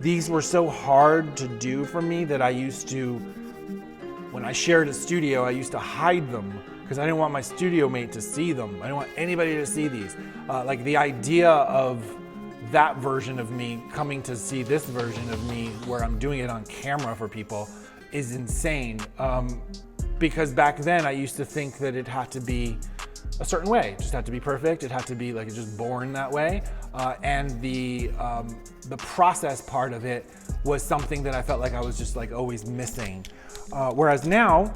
These were so hard to do for me that I used to, when I shared a studio, I used to hide them because I didn't want my studio mate to see them. I didn't want anybody to see these. Like the idea of that version of me coming to see this version of me where I'm doing it on camera for people is insane. Because back then I used to think that it had to be a certain way. It just had to be perfect. It had to be like it's just born that way. And the process part of it was something that I felt like I was just like always missing. Whereas now,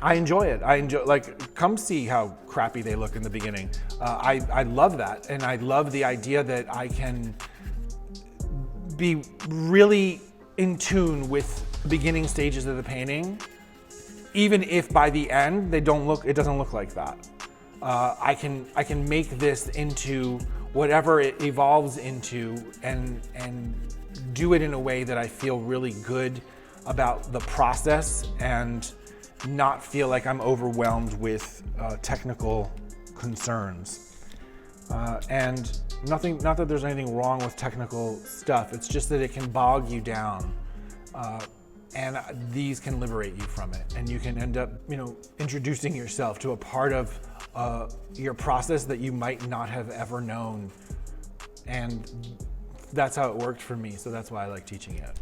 I enjoy it. I enjoy, like, come see how crappy they look in the beginning. I love that. And I love the idea that I can be really in tune with the beginning stages of the painting, even if by the end it doesn't look like that. I can make this into whatever it evolves into and do it in a way that I feel really good about the process and not feel like I'm overwhelmed with technical concerns. And not that there's anything wrong with technical stuff, it's just that it can bog you down. And these can liberate you from it. And you can end up, introducing yourself to a part of your process that you might not have ever known. And that's how it worked for me. So that's why I like teaching it.